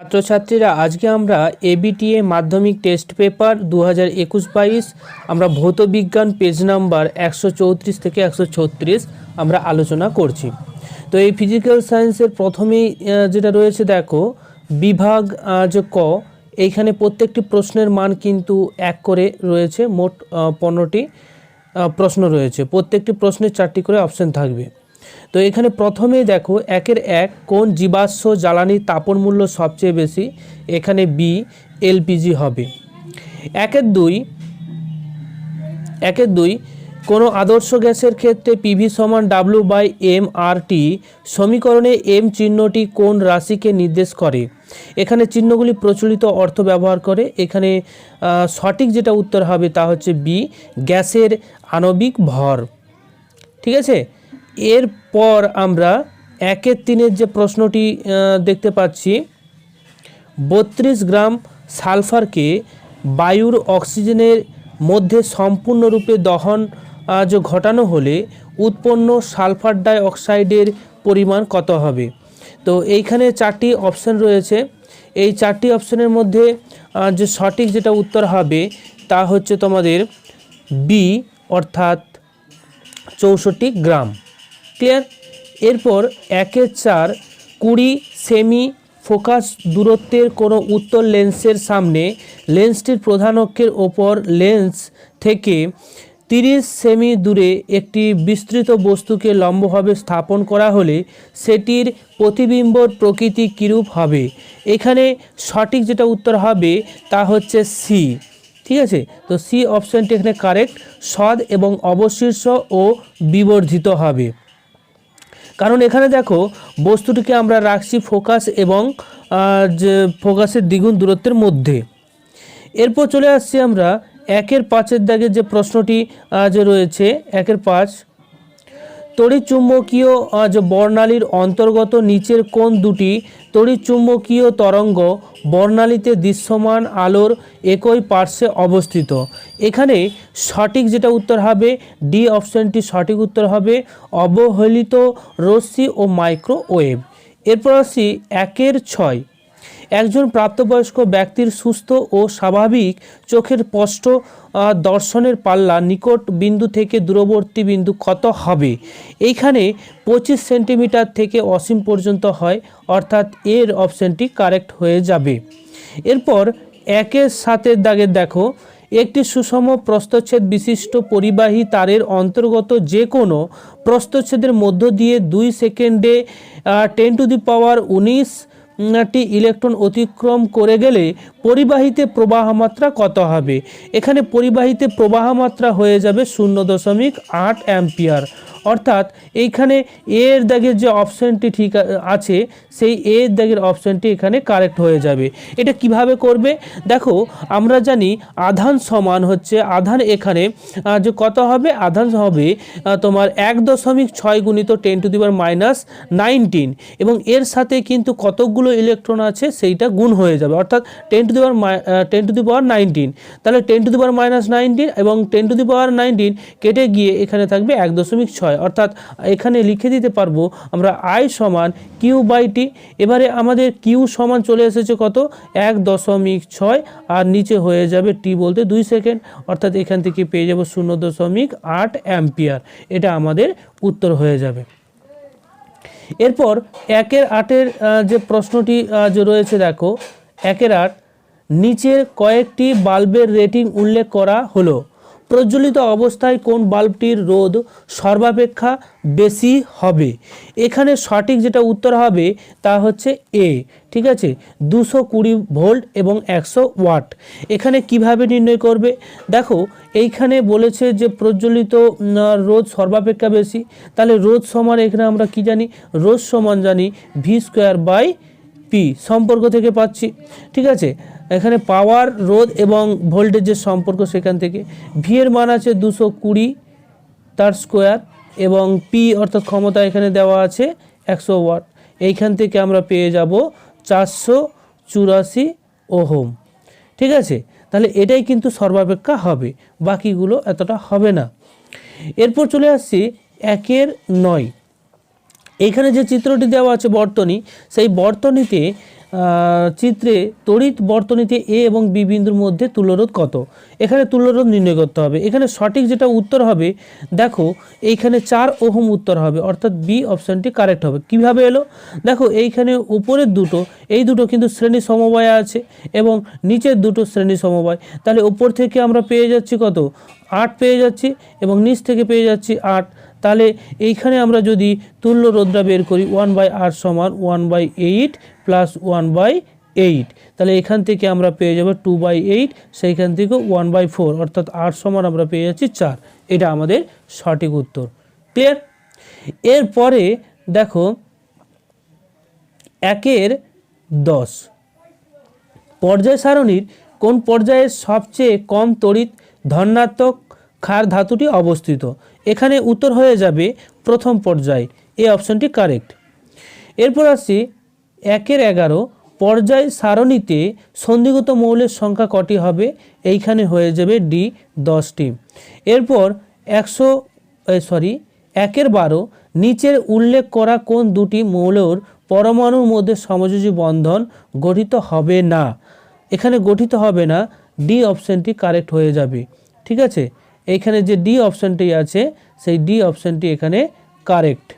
ছাত্রছাত্রীরা আজকে আমরা এবিটিএ মাধ্যমিক টেস্ট পেপার 2021-22 আমরা ভৌত বিজ্ঞান পেজ নাম্বার 134 থেকে 136 আমরা আলোচনা করছি। তো এই ফিজিক্যাল সায়েন্সের প্রথমেই যেটা রয়েছে দেখো বিভাগ যে ক, এইখানে প্রত্যেকটি প্রশ্নের মান কিন্তু 1 করে রয়েছে। মোট 15টি প্রশ্ন রয়েছে, প্রত্যেকটি প্রশ্নের 4টি করে অপশন থাকবে। তো এখানে প্রথমেই দেখো 1 কোন জীবাশ্ম জ্বালানির তাপন মূল্য সবচেয়ে বেশি, এখানে বি এলপিজি হবে। 1-2 কোনো আদর্শ গ্যাসের ক্ষেত্রে পিভি সমান W/m/T সমীকরণে এম চিহ্নটি কোন রাশিকে নির্দেশ করে, এখানে চিহ্নগুলি প্রচলিত অর্থ ব্যবহার করে। এখানে সঠিক যেটা উত্তর হবে তা হচ্ছে বি গ্যাসের আণবিক ভর। ঠিক আছে, এরপর আমরা 1-3 যে প্রশ্নটি দেখতে পাচ্ছি, 32 গ্রাম সালফারকে বায়ুর অক্সিজেনের মধ্যে সম্পূর্ণরূপে দহন ঘটানো হলে উৎপন্ন সালফার ডাই অক্সাইডের পরিমাণ কত হবে। তো এইখানে 4টি অপশন রয়েছে, এই 4টি অপশনের মধ্যে যে সঠিক যেটা উত্তর হবে তা হচ্ছে তোমাদের বি অর্থাৎ 64 গ্রাম। ক্লিয়ার। এরপর 1-4 20 সেমি ফোকাস দূরত্বের কোনো উত্তল লেন্সের সামনে লেন্সটির প্রধান অক্ষের ওপর লেন্স থেকে 30 সেমি দূরে একটি বিস্তৃত বস্তুকে লম্বভাবে স্থাপন করা হলে সেটির প্রতিবিম্বর প্রকৃতি কীরূপ হবে, এখানে সঠিক যেটা উত্তর হবে তা হচ্ছে সি। ঠিক আছে, তো সি অপশানটি এখানে কারেক্ট, সদ এবং অবশীর্ষ ও বিবর্ধিত হবে। কারণ এখানে দেখো বস্তুটিকে আমরা রাখছি ফোকাস এবং যে ফোকাসের দ্বিগুণ দূরত্বের মধ্যে। এরপর চলে আসছি আমরা 1-5 দাগের যে প্রশ্নটি যে রয়েছে 1-5 তড়িৎচুম্বকীয় যে বর্ণালীর অন্তর্গত নিচের কোন দুটি তড়িৎচুম্বকীয় তরঙ্গ বর্ণালীতে দৃশ্যমান আলোর একই পার্শ্বে অবস্থিত, এখানে সঠিক যেটা উত্তর হবে ডি অপশানটি সঠিক উত্তর হবে অবহেলিত রশ্মি ও মাইক্রোওয়েভ। এরপর আসি 1-6 একজন প্রাপ্তবয়স্ক ব্যক্তির সুস্থ ও স্বাভাবিক চোখের স্পষ্ট দর্শনের পাল্লা নিকট বিন্দু থেকে দূরবর্তী বিন্দু কত হবে, এইখানে 25 সেন্টিমিটার থেকে অসীম পর্যন্ত হয়, অর্থাৎ এর অপশানটি কারেক্ট হয়ে যাবে। এরপর 1-7 দাগের দেখো একটি সুষম প্রস্থচ্ছেদ বিশিষ্ট পরিবাহী তারের অন্তর্গত যে কোনো প্রস্থচ্ছেদের মধ্য দিয়ে 2 সেকেন্ডে 10⁻19 টি ইলেকট্রন অতিক্রম করে গেলে পরিবাহীতে প্রবাহ মাত্রা কত হবে, এখানে পরিবাহীতে প্রবাহ মাত্রা হয়ে যাবে 0.8 অ্যাম্পিয়ার, অর্থাৎ এইখানে এর দাগের যে অপশানটি ঠিক আছে সেই এর দাগের অপশানটি এখানে কারেক্ট হয়ে যাবে। এটা কিভাবে করবে দেখো, আমরা জানি আধান সমান হচ্ছে আধান, এখানে যে কত হবে আধান হবে তোমার 1.6 গুণিত 10⁻⁻19 এবং এর সাথে কিন্তু কতগুলো ইলেকট্রন আছে সেইটা গুণ হয়ে যাবে, অর্থাৎ 10⁻19, তাহলে 10⁻⁻19 এবং 10⁻19 কেটে গিয়ে এখানে থাকবে 1.6, অর্থাৎ এখানে লিখে দিতে পারবো আমরা I সমান Q/T। এবারে আমাদের Q সমান চলে এসেছে কত 1.6 আর নিচে হয়ে যাবে T বলতে 2 সেকেন্ড, অর্থাৎ এখান থেকে পেয়ে যাব 0.8 অ্যাম্পিয়ার, এটা আমাদের উত্তর হয়ে যাবে। এরপর 1-8 যে প্রশ্নটি যে রয়েছে দেখো 1-8 নিচের কয়েকটি বাল্বের রেটিং উল্লেখ করা হলো, প্রজ্বলিত অবস্থায় কোন বাল্বটির রোধ সর্বাপেক্ষা বেশি হবে, এখানে সঠিক যেটা উত্তর হবে তা হচ্ছে এ। ঠিক আছে, 220 ভোল্ট এবং 100 ওয়াট। এখানে কিভাবে নির্ণয় করবে দেখো, এইখানে বলেছে যে প্রজ্বলিত রোধ সর্বাপেক্ষা বেশি, তাহলে রোধ সমান এখানে আমরা কি জানি, রোধ সমান জানি V²/P সম্পর্ক থেকে পাচ্ছি। ঠিক আছে, এখানে পাওয়ার রোধ এবং ভোল্টেজের সম্পর্ক, সেখান থেকে ভি এর মান আছে 220 তার স্কোয়ার এবং পি অর্থাৎ ক্ষমতা এখানে দেওয়া আছে 100 ওয়াট, এইখান থেকে আমরা পেয়ে যাব 484 ওহম। ঠিক আছে, তাহলে এটাই কিন্তু সর্বাপেক্ষা হবে, বাকিগুলো এতটা হবে না। এরপর চলে আসছি 1-9 এইখানে যে চিত্রটি দেওয়া আছে বর্তনী, সেই বর্তনীতে চিত্রে তড়িৎ বর্তনীতে এ এবং বি বিন্দুর মধ্যে তুল্যরোধ কত। এখানে তুল্যরোধ নির্ণয় করতে হবে। এখানে সঠিক যেটা উত্তর হবে, দেখো এইখানে 4 ওহম উত্তর হবে, অর্থাৎ বি অপশানটি কারেক্ট হবে। কিভাবে এলো, দেখো এইখানে উপরের দুটো, এই দুটো কিন্তু শ্রেণী সমবায় আছে এবং নিচের দুটো শ্রেণী সমবায়, তাহলে উপর থেকে আমরা পেয়ে যাচ্ছি কত, 8 পেয়ে যাচ্ছি এবং নিচ থেকে পেয়ে যাচ্ছি 8। তাহলে এইখানে আমরা যদি তুল্য রোধটা বের করি 1/8 সমান 1/8 প্লাস 1/8, তাহলে এখান থেকে আমরা পেয়ে যাব 2/8, সেইখান থেকে 1/4, অর্থাৎ 8 সমান আমরা পেয়ে যাচ্ছি 4। এটা আমাদের সঠিক উত্তর। ক্লিয়ার। এরপরে দেখো 1-10 পর্যায় সারণীর কোন পর্যায়ে সবচেয়ে কম তড়িৎ ধনাত্মক ক্ষার ধাতুটি অবস্থিত। এখানে উত্তর হয়ে যাবে প্রথম পর্যায়, এই অপশনটি কারেক্ট। এরপর আসছি 1-11 পর্যায় সারণীতে সন্ধিগত মৌলের সংখ্যা কটি হবে। এইখানে হয়ে যাবে ডি 10টি। এরপর 1-12 নিচের উল্লেখ করা কোন দুটি মৌলের পরমাণুর মধ্যে সমযোজী বন্ধন গঠিত হবে না। এখানে গঠিত হবে না, ডি অপশানটি কারেক্ট হয়ে যাবে। ঠিক আছে, এইখানে যে ডি অপশানটি আছে সেই ডি অপশানটি এখানে কারেক্ট।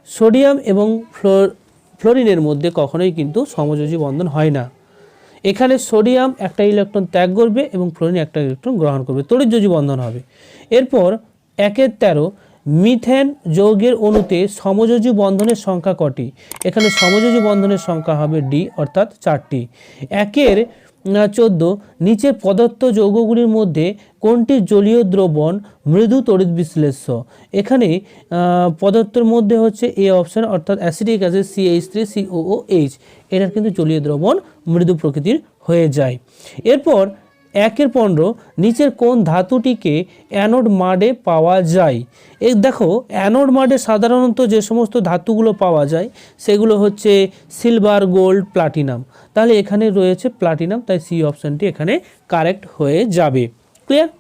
সোডিয়াম এবং ফ্লোরিনের মধ্যে কখনোই কিন্তু সমযোজী বন্ধন হয় না। এখানে সোডিয়াম একটা ইলেকট্রন ত্যাগ করবে এবং ফ্লোরিন একটা ইলেকট্রন গ্রহণ করবে, তড়িৎযোজী বন্ধন হবে। এরপর 1-13 মিথেন যৌগের অণুতে সমযোজী বন্ধনের সংখ্যা কটি। এখানে সমযোজী বন্ধনের সংখ্যা হবে ডি, অর্থাৎ 4টি। 1-14 নিচে প্রদত্ত যৌগগুলির মধ্যে কোনটি জলীয় দ্রবণ মৃদু তড়িৎ বিশ্লেষ্য। এখানে পদার্থের মধ্যে হচ্ছে এ অপশান, অর্থাৎ অ্যাসিটিক অ্যাসিড CH3COOH, এটার কিন্তু জলীয় দ্রবণ মৃদু প্রকৃতির হয়ে যায়। এরপর 1-15 নিচের কোন ধাতুটিকে অ্যানোড মাডে পাওয়া যায়। এই দেখো অ্যানোড মাডে সাধারণত যে সমস্ত ধাতুগুলো পাওয়া যায় সেগুলো হচ্ছে সিলভার, গোল্ড, প্লাটিনাম। তাহলে এখানে রয়েছে প্লাটিনাম, তাই সি অপশানটি এখানে কারেক্ট হয়ে যাবে। ক্লিয়ার।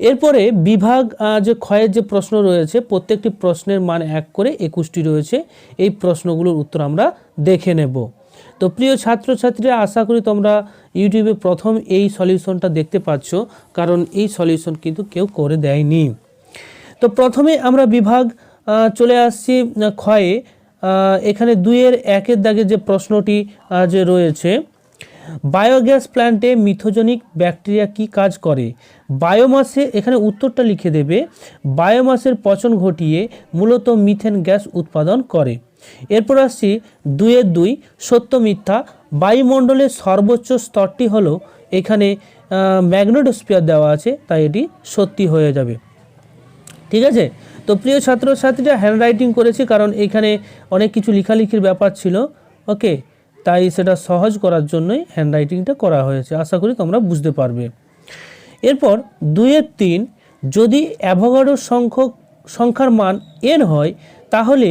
এরপরে বিভাগ যে ক্ষয়ের যে প্রশ্ন রয়েছে, প্রত্যেকটি প্রশ্নের মান 1 করে 21টি রয়েছে। এই প্রশ্নগুলোর উত্তর আমরা দেখে নেব। তো প্রিয় ছাত্রছাত্রীরা, আশা করি তোমরা ইউটিউবে প্রথম এই সলিউশনটা দেখতে পাচ্ছ, কারণ এই সলিউশন কিন্তু কেউ করে দেয়নি। তো প্রথমে আমরা বিভাগ চলে আসছি ক্ষয়ে। এখানে 2-1 দাগে যে প্রশ্নটি যে রয়েছে, বায়োগ্যাস প্ল্যান্টে মিথোজেনিক ব্যাকটেরিয়া কি কাজ করে। বায়োমাসে, এখানে উত্তরটা লিখে দেবে, বায়োমাসের পচন ঘটিয়ে মূলত মিথেন গ্যাস উৎপাদন করে। এরপর আসছি 2-2 সত্য মিথ্যা। বায়ুমণ্ডলের সর্বোচ্চ স্তরটি হলো, এখানে ম্যাগনেটোস্ফিয়ার দেওয়া আছে, তাই এটি সত্যি হয়ে যাবে। ঠিক আছে। তো প্রিয় ছাত্রছাত্রীরা, হ্যান্ড রাইটিং করেছি কারণ এখানে অনেক কিছু লেখালেখির ব্যাপার ছিল, ওকে, তাই সেটা সহজ করার জন্যই হ্যান্ড রাইটিংটা করা হয়েছে। আশা করি তোমরা বুঝতে পারবে। এরপর 2-3 যদি অ্যাভোগাড্রোর সংখ্যার মান n হয়, তাহলে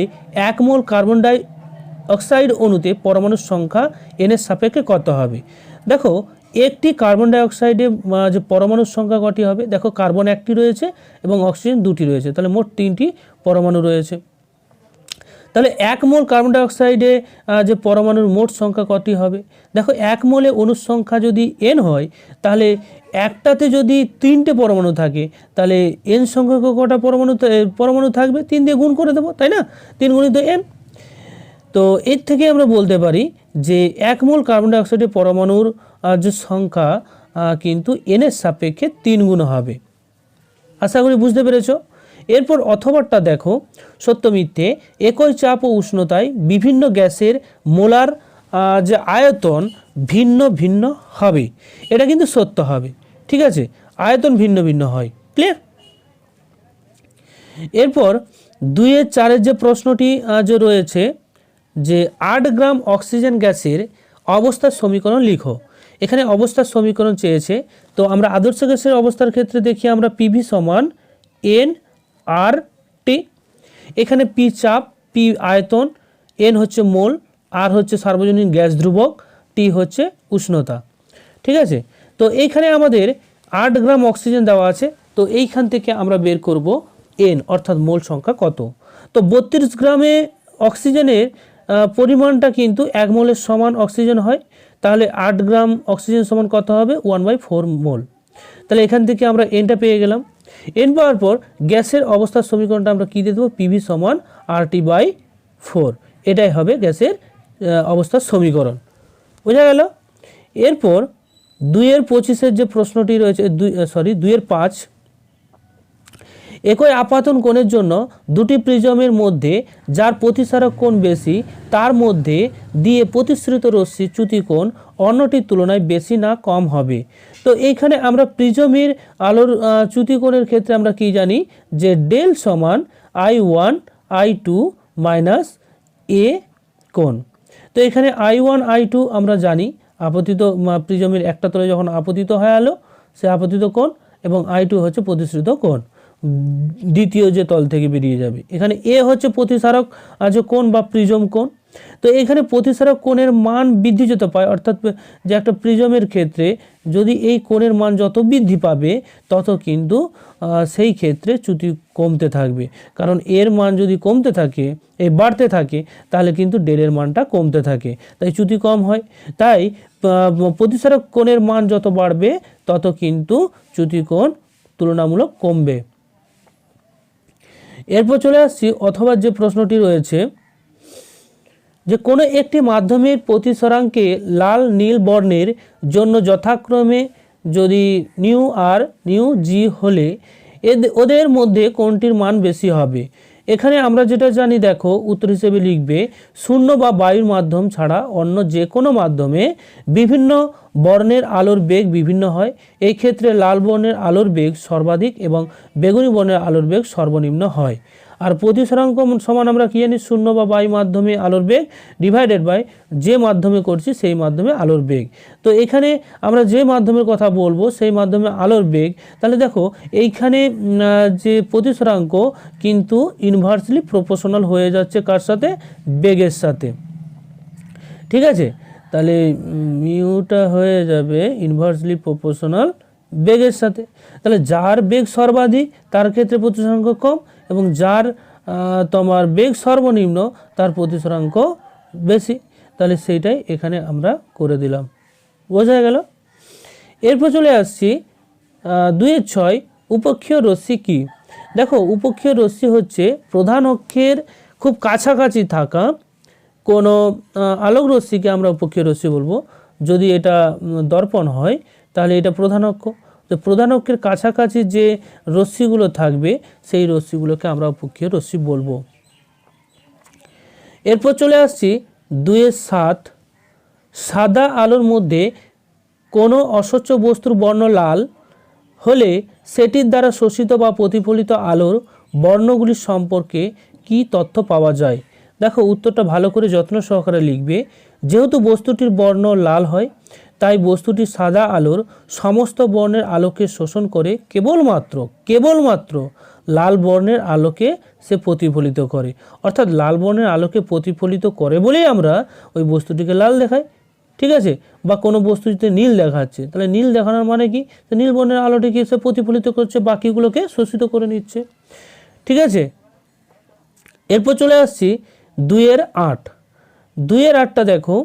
1 মোল কার্বন ডাই অক্সাইড অণুতে পরমাণুর সংখ্যা n এর সাপেক্ষে কত হবে। দেখো একটি কার্বন ডাই অক্সাইডে যে পরমাণুর সংখ্যা কটি হবে, দেখো কার্বন 1টি রয়েছে এবং অক্সিজেন 2টি রয়েছে, তাহলে মোট 3টি পরমাণু রয়েছে। তাহলে 1 মোল কার্বন ডাই অক্সাইডে যে পরমাণুর মোট সংখ্যা কটি হবে। দেখো 1 মোলে অণুর সংখ্যা যদি n হয়, তাহলে একটাতে যদি 3টে পরমাণু থাকে, তাহলে n সংখ্যক কটা পরমাণু থাকবে, 3 দিয়ে গুণ করে দেবো, তাই না, 3 গুণিত n। তো এর থেকে আমরা বলতে পারি যে 1 মোল কার্বন ডাই অক্সাইডের পরমাণুর যে সংখ্যা কিন্তু n এর সাপেক্ষে 3 গুণ হবে। আশা করি বুঝতে পেরেছো। এরপর অথবাটা দেখো, সত্য মিথ্যে। একই চাপ ও উষ্ণতায় বিভিন্ন গ্যাসের মোলার যে আয়তন ভিন্ন ভিন্ন হবে, এটা কিন্তু সত্য হবে। ঠিক আছে, আয়তন ভিন্ন ভিন্ন হয়। ক্লিয়ার। এরপর 2-4 যে প্রশ্নটি যে রয়েছে, যে 8 গ্রাম অক্সিজেন গ্যাসের অবস্থার সমীকরণ লিখো। এখানে অবস্থার সমীকরণ চেয়েছে, তো আমরা আদর্শ গ্যাসের অবস্থার ক্ষেত্রে দেখি আমরা পিভি সমান NRT। এখানে পি চাপ, পি আয়তন, এন হচ্ছে মোল, আর হচ্ছে সার্বজনীন গ্যাস ধ্রুবক, টি হচ্ছে উষ্ণতা। ঠিক আছে। তো এইখানে আমাদের 8 গ্রাম অক্সিজেন দেওয়া আছে, তো এইখান থেকে আমরা বের করব এন, অর্থাৎ মোল সংখ্যা কত। তো 32 গ্রামে অক্সিজেনের পরিমাণটা কিন্তু 1 মোলের সমান অক্সিজেন হয়, তাহলে 8 গ্রাম অক্সিজেন সমান কত হবে 1/4 মোল। তাহলে এখান থেকে আমরা এনটা পেয়ে গেলাম। এন পাওয়ার পর গ্যাসের অবস্থার সমীকরণটা আমরা কী দিয়ে দেবো, পিভি সমান RT/4, এটাই হবে গ্যাসের অবস্থার সমীকরণ। বোঝা গেল। এরপর 2-25 যে প্রশ্নটি রয়েছে 2-5, একই আপাতন কোণের জন্য দুটি প্রিজমের মধ্যে যার প্রতিসারক কোণ বেশি তার মধ্যে দিয়ে প্রতিসৃত রশ্মি চ্যুতিকোণ অন্যটির তুলনায় বেশি না কম হবে। তো এইখানে আমরা প্রিজমের আলোর চ্যুতিকোণের ক্ষেত্রে আমরা কি জানি যে ডেল সমান I1 I2 মাইনাস এ কোণ। তো এখানে I1 I2 আমরা জানি আপতিত প্রিজমের একটা তলে যখন আপতিত হয়ে আলো সে আপতিত কোণ, এবং I2 হচ্ছে প্রতিসৃত কোণ, দ্বিতীয় যে তল থেকে বেরিয়ে যাবে। এখানে এ হচ্ছে প্রতিসারক যে কোণ বা প্রিজম কোণ। তো এখানে প্রতিসারক কোণের মান বৃদ্ধি যত পায়, অর্থাৎ যে একটা প্রিজমের ক্ষেত্রে যদি এই কোণের মান যত বৃদ্ধি পাবে তত কিন্তু সেই ক্ষেত্রে চ্যুতি কমতে থাকবে, কারণ এর মান যদি কমতে থাকে বাড়তে থাকে তাহলে কিন্তু ডেলের মানটা কমতে থাকে, তাই চ্যুতি কম হয়। তাই প্রতিসারক কোণের মান যত বাড়বে তত কিন্তু চ্যুতি কোণ তুলনামূলক কমবে। এরপর চলে আসছি অথবা যে প্রশ্নটি রয়েছে যে কোনো একটি মাধ্যমের প্রতিসরাঙ্কে লাল নীল বর্ণের জন্য যথাক্রমে যদি নিউ আর নিউ জি হলে ওদের মধ্যে কোনটির মান বেশি হবে। এখানে আমরা যেটা জানি দেখো উত্তর হিসেবে লিখবে শূন্য বা বায়ুর মাধ্যম ছাড়া অন্য যে কোনো মাধ্যমে বিভিন্ন বর্ণের আলোর বেগ বিভিন্ন হয়। এই ক্ষেত্রে লাল বর্ণের আলোর বেগ সর্বাধিক এবং বেগুনি বর্ণের আলোর বেগ সর্বনিম্ন হয়। আর প্রতিসরাঙ্ক সমান আমরা কি জানি শূন্য বা বায়ু মাধ্যমে আলোর বেগ ডিভাইডেড বাই যে মাধ্যমে করছি সেই মাধ্যমে আলোর বেগ। তো এখানে আমরা যে মাধ্যমের কথা বলবো সেই মাধ্যমে আলোর বেগ, তাহলে দেখো এইখানে যে প্রতিসরাঙ্ক কিন্তু ইনভার্সলি প্রপোর্শনাল হয়ে যাচ্ছে কার সাথে, বেগের সাথে। ঠিক আছে, তাহলে মিউটা হয়ে যাবে ইনভার্সলি প্রপোর্শনাল বেগের সাথে। তাহলে যার বেগ সর্বাধিক তার ক্ষেত্রে প্রতিসরাঙ্ক কম, এবং যার তোমার বেগ সর্বনিম্ন তার প্রতিসরাঙ্ক বেশি। তাহলে সেইটাই এখানে আমরা করে দিলাম। বোঝা গেল। এরপর চলে আসছি 2-6 উপক্ষীয় রশ্মি কি। দেখো উপক্ষীয় রশ্মি হচ্ছে প্রধান অক্ষের খুব কাছাকাছি থাকা কোনো আলোক রশ্মিকে আমরা উপক্ষীয় রশ্মি বলবো। যদি এটা দর্পণ হয় তাহলে এটা প্রধান অক্ষ। তো প্রধান অক্ষের কাছাকাছি যে রশ্মিগুলো থাকবে সেই রশ্মিগুলোকে আমরা উপক্ষীয় রশ্মি বলবো। এরপর চলে আসছি 2-7 সাদা আলোর মধ্যে কোনো অস্বচ্ছ বস্তুর বর্ণ লাল হলে সেটির দ্বারা শোষিত বা প্রতিফলিত আলোর বর্ণগুলির সম্পর্কে কি তথ্য পাওয়া যায়। দেখো উত্তরটা ভালো করে যত্ন সহকারে লিখবে। যেহেতু বস্তুটির বর্ণ লাল হয় তাই বস্তুটি সাদা আলোর সমস্ত বর্ণের আলোকে শোষণ করে কেবলমাত্র লাল বর্ণের আলোকে সে প্রতিফলিত করে। অর্থাৎ লাল বর্ণের আলোকে প্রতিফলিত করে বলেই আমরা ওই বস্তুটিকে লাল দেখাই। ঠিক আছে, বা কোনো বস্তুতে নীল দেখাচ্ছে, তাহলে নীল দেখানোর মানে কি, নীল বর্ণের আলোটিকে সে প্রতিফলিত করছে, বাকিগুলোকে শোষিত করে নিচ্ছে। ঠিক আছে, এরপর চলে আসছি 2-8। 2-8টা দেখো,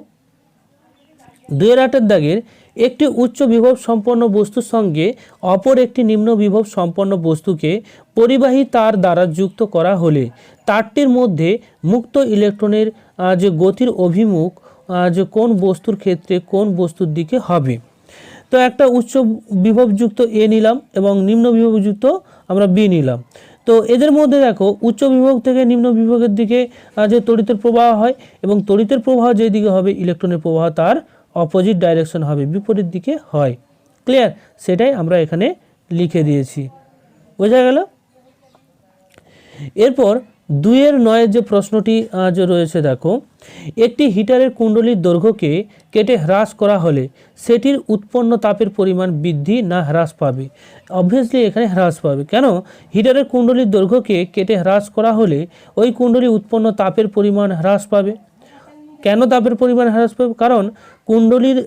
2-8 দাগের একটি উচ্চ বিভব সম্পন্ন বস্তুর সঙ্গে অপর একটি নিম্ন বিভব সম্পন্ন বস্তুকে পরিবাহী তার দ্বারা যুক্ত করা হলে তারটির মধ্যে মুক্ত ইলেকট্রনের যে গতির অভিমুখ যে কোন বস্তুর ক্ষেত্রে কোন বস্তুর দিকে হবে। তো একটা উচ্চ বিভবযুক্ত এ নিলাম এবং নিম্ন বিভবযুক্ত আমরা বি নিলাম। তো এদের মধ্যে দেখো উচ্চ বিভব থেকে নিম্ন বিভবের দিকে যে তড়িতের প্রবাহ হয়, এবং তড়িতের প্রবাহ যেদিকে হবে ইলেকট্রনের প্রবাহ তার অপোজিট ডাইরেকশন হবে, বিপরীত দিকে হয়। ক্লিয়ার, সেটাই আমরা এখানে লিখে দিয়েছি। বোঝা গেল। এরপর 2-9 যে প্রশ্নটি যে রয়েছে দেখো, একটি হিটারের কুণ্ডলীর দৈর্ঘ্যকে কেটে হ্রাস করা হলে সেটির উৎপন্ন তাপের পরিমাণ বৃদ্ধি না হ্রাস পাবে। অবভিয়াসলি এখানে হ্রাস পাবে। কেন, হিটারের কুণ্ডলীর দৈর্ঘ্যকে কেটে হ্রাস করা হলে ওই কুণ্ডলী উৎপন্ন তাপের পরিমাণ হ্রাস পাবে। কেন তাপের পরিমাণ হ্রাস পাবে, কারণ কুণ্ডলীর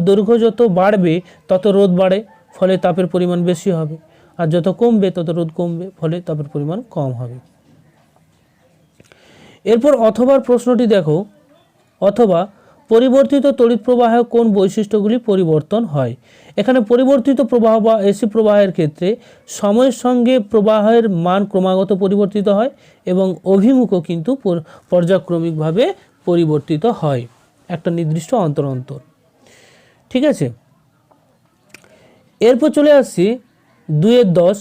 দৈর্ঘ্য যত বাড়বে তত রোধ বাড়ে, ফলে তাপের পরিমাণ বেশি হবে, আর যত কমবে তত রোধ কমবে, ফলে তাপের পরিমাণ কম হবে। এরপর অথবা প্রশ্নটি দেখো অথবা পরিবর্তিত তড়িৎ প্রবাহে কোন বৈশিষ্ট্যগুলি পরিবর্তন হয়। এখানে পরিবর্তিত প্রবাহ বা এসি প্রবাহের ক্ষেত্রে সময়ের সঙ্গে প্রবাহের মান ক্রমাগত পরিবর্তিত হয় এবং অভিমুখও কিন্তু পর্যায়ক্রমিকভাবে পরিবর্তিত হয় একটা নির্দিষ্ট অন্তর অন্তর। ঠিক আছে, এরপর চলে আসছি 2-10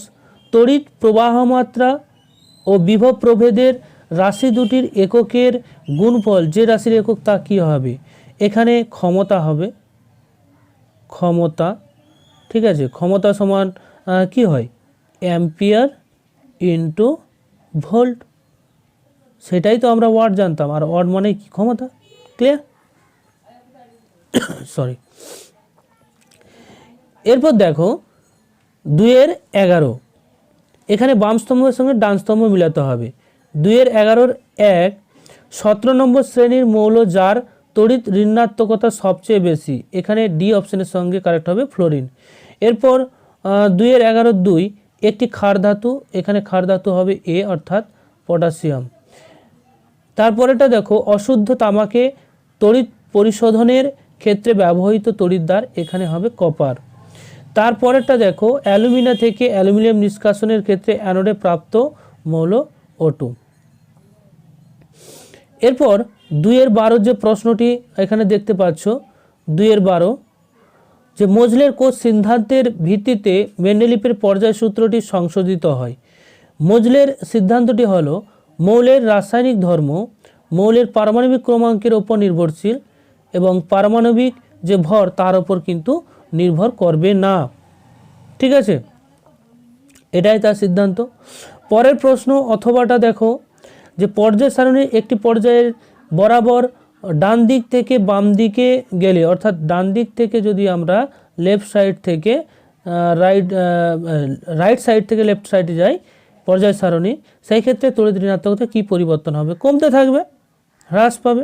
তড়িৎ প্রবাহ মাত্রা ও বিভব প্রভেদের রাশি দুটির এককের গুণফল যে রাশির একক তা কী হবে। এখানে ক্ষমতা হবে, ক্ষমতা। ঠিক আছে, ক্ষমতা সমান কি হয়, অ্যাম্পিয়ার ইন্টু ভোল্ট। সেটাই তো আমরা ওয়াট জানতাম, আর ওয়াট মানে কি, ক্ষমতা। ক্লিয়ার? সরি। এরপর দেখো 2-11, এখানে বাম স্তম্ভের সঙ্গে ডান স্তম্ভ মিলাতে হবে। 2-11 1 17 নম্বর শ্রেণীর মৌল যার তড়িৎ ঋণাত্মকতা সবচেয়ে বেশি। এখানে ডি অপশনের সঙ্গে কারেক্ট হবে ফ্লোরিন। এরপর 2-11 একটি ক্ষার ধাতু, এখানে ক্ষার ধাতু হবে এ অর্থাৎ পটাশিয়াম। তারপরেটা দেখো অশুদ্ধ তামাকে তড়িৎ পরিশোধনের ক্ষেত্রে ব্যবহৃত তড়িৎদ্বার, এখানে হবে কপার। তারপরেরটা দেখো অ্যালুমিনা থেকে অ্যালুমিনিয়াম নিষ্কাশনের ক্ষেত্রে অ্যানোডে প্রাপ্ত মৌল O2। এরপর 2-12 যে প্রশ্নটি এখানে দেখতে পাচ্ছ, 2-12 যে মোজলের কোষ সিদ্ধান্তের ভিত্তিতে মেন্ডেলিফের পর্যায় সূত্রটি সংশোধিত হয়। মোজলের সিদ্ধান্তটি হলো মৌলের রাসায়নিক ধর্ম মৌলের পারমাণবিক ক্রমাঙ্কের ওপর নির্ভরশীল এবং পারমাণবিক যে ভর তার ওপর কিন্তু নির্ভর করবে না। ঠিক আছে, এটাই তার সিদ্ধান্ত। পরের প্রশ্ন অথবাটা দেখো যে পর্যায় সারণীর একটি পর্যায়ের বরাবর ডান দিক থেকে বাম দিকে গেলে, অর্থাৎ ডান দিক থেকে যদি আমরা লেফট সাইড থেকে রাইট সাইড থেকে লেফট সাইডে যাই পর্যায় সারণী, সেই ক্ষেত্রে তড়িৎ ঋণাত্মকতা কী পরিবর্তন হবে, কমতে থাকবে, হ্রাস পাবে।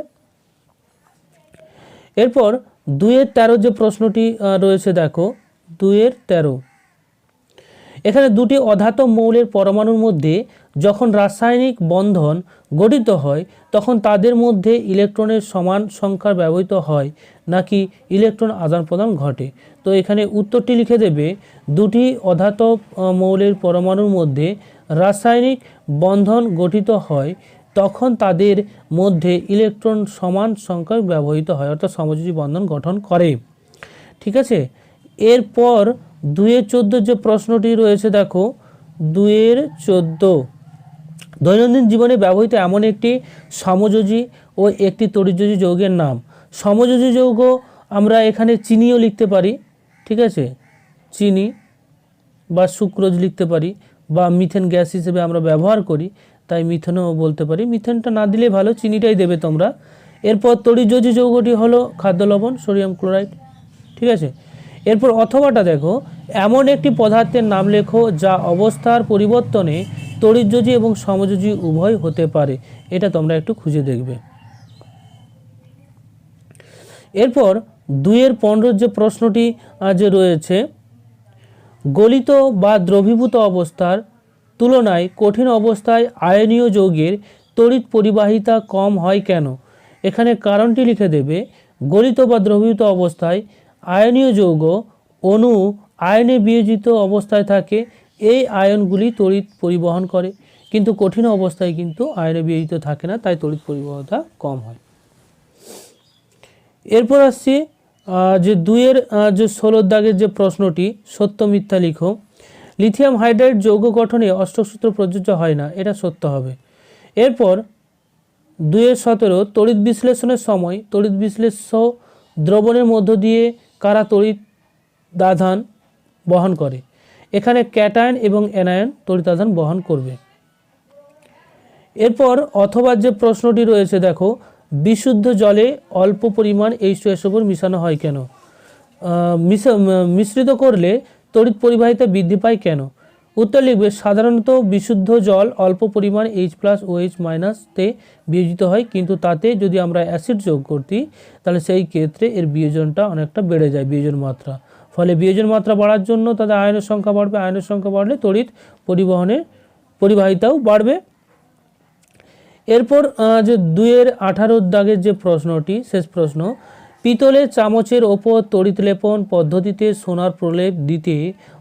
এরপর 2-13 যে প্রশ্নটি রয়েছে দেখো 2-13, এখানে দুটি অধাতব মৌলের পরমাণুর মধ্যে যখন রাসায়নিক বন্ধন গঠিত হয় তখন তাদের মধ্যে ইলেকট্রনের সমান সংখ্যার ব্যবহৃত হয় নাকি ইলেকট্রন আদান প্রদান ঘটে। তো এখানে উত্তরটি লিখে দেবে, দুটি অধাতব মৌলের পরমাণুর মধ্যে রাসায়নিক বন্ধন গঠিত হয় তখন তাদের মধ্যে ইলেকট্রন সমান সংখ্যায় ব্যবহৃত হয়, অর্থাৎ সমযোজী বন্ধন গঠন করে। ঠিক আছে, এরপর 2-14 যে প্রশ্নটি রয়েছে দেখো 2-14, দৈনন্দিন জীবনে ব্যবহৃত এমন একটি সমযোজী ও একটি তড়িৎযোজী যৌগের নাম। সমযোজী যৌগ আমরা এখানে চিনিও লিখতে পারি। ঠিক আছে, চিনি বা সুক্রোজ লিখতে পারি, বা মিথেন গ্যাস হিসেবে আমরা ব্যবহার করি তাই মিথেনও বলতে পারি। মিথেনটা না দিলে ভালো, চিনিটাই দেবে তোমরা। এরপর তড়িৎযোজী যৌগটি হলো খাদ্য লবণ সোডিয়াম ক্লোরাইড। ঠিক আছে, এরপর অথবাটা দেখো এমন একটি পদার্থের নাম লেখো যা অবস্থার পরিবর্তনে তড়িৎযোজী এবং সমযোজী উভয় হতে পারে। এটা তোমরা একটু খুঁজে দেখবে। এরপর 2-15 যে প্রশ্নটি যে রয়েছে, গলিত বা দ্রবীভূত অবস্থার তুলনায় কঠিন অবস্থায় আয়নীয় যৌগের তড়িৎ পরিবাহিতা কম হয় কেন। এখানে কারণটি লিখে দেবে, গলিত বা দ্রবীভূত অবস্থায় আয়নীয় যৌগ অণু আয়নে বিয়োজিত অবস্থায় থাকে, এই আয়নগুলি তড়িৎ পরিবহন করে, কিন্তু কঠিন অবস্থায় কিন্তু আয়নে বিয়োজিত থাকে না, তাই তড়িৎ পরিবহনতা কম হয়। এরপর আসছি যে 2-16 দাগের যে প্রশ্নটি, সত্য মিথ্যা লিখো। লিথিয়াম হাইড্রাইড যৌগ গঠনে অষ্টক সূত্র প্রযোজ্য হয় না, এটা সত্য হবে। এরপর 2-17 তড়িৎ বিশ্লেষণের সময় তড়িৎ বিশ্লেষ্য দ্রবণের মধ্য দিয়ে কারা তড়িৎ আধান বহন করে। এখানে ক্যাটায়ন এবং অ্যানায়ন তড়িৎ আধান বহন করবে। এরপর অথবা যে প্রশ্নটি রয়েছে দেখো, বিশুদ্ধ জলে অল্প পরিমাণ H2SO4 মিশানো হয় কেন, মিশ্রিত করলে তড়িৎ পরিবাহিতা বৃদ্ধি পায় কেন। উত্তর লিখবে, সাধারণত বিশুদ্ধ জল অল্প পরিমাণ H+OH- তে বিয়োজিত হয়, কিন্তু তাতে যদি আমরা অ্যাসিড যোগ করতি তাহলে সেই ক্ষেত্রে এর বিয়োজনটা অনেকটা বেড়ে যায়, বিয়োজন মাত্রা। ফলে বিয়োজন মাত্রা বাড়ার জন্য তাদের আয়নের সংখ্যা বাড়বে, আয়নের সংখ্যা বাড়লে তড়িৎ পরিবাহিতাও বাড়বে। এরপর যে 2-18 দাগের যে প্রশ্নটি, শেষ প্রশ্ন, পিতলের চামচের ওপর তড়িৎ লেপন পদ্ধতিতে সোনার প্রলেপ দিতে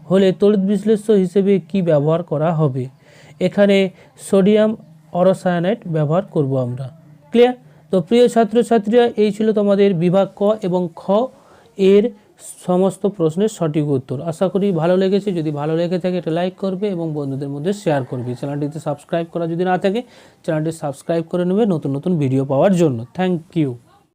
হলে তড়িৎ বিশ্লেষ্য হিসেবে কি ব্যবহার করা হবে? এখানে সোডিয়াম অরসায়ানাইড ব্যবহার করব আমরা। ক্লিয়ার? তো প্রিয় ছাত্রছাত্রীরা, এই ছিল তোমাদের বিভাগ ক এবং খ এর সমস্ত প্রশ্নের সঠিক উত্তর। আশা করি ভালো লেগেছে। যদি ভালো লেগে থাকে এটা লাইক করবে এবং বন্ধুদের মধ্যে শেয়ার করবে। চ্যানেলটিতে সাবস্ক্রাইব করা যদি না থাকে চ্যানেলটি সাবস্ক্রাইব করে নেবে নতুন নতুন ভিডিও পাওয়ার জন্য। Thank you.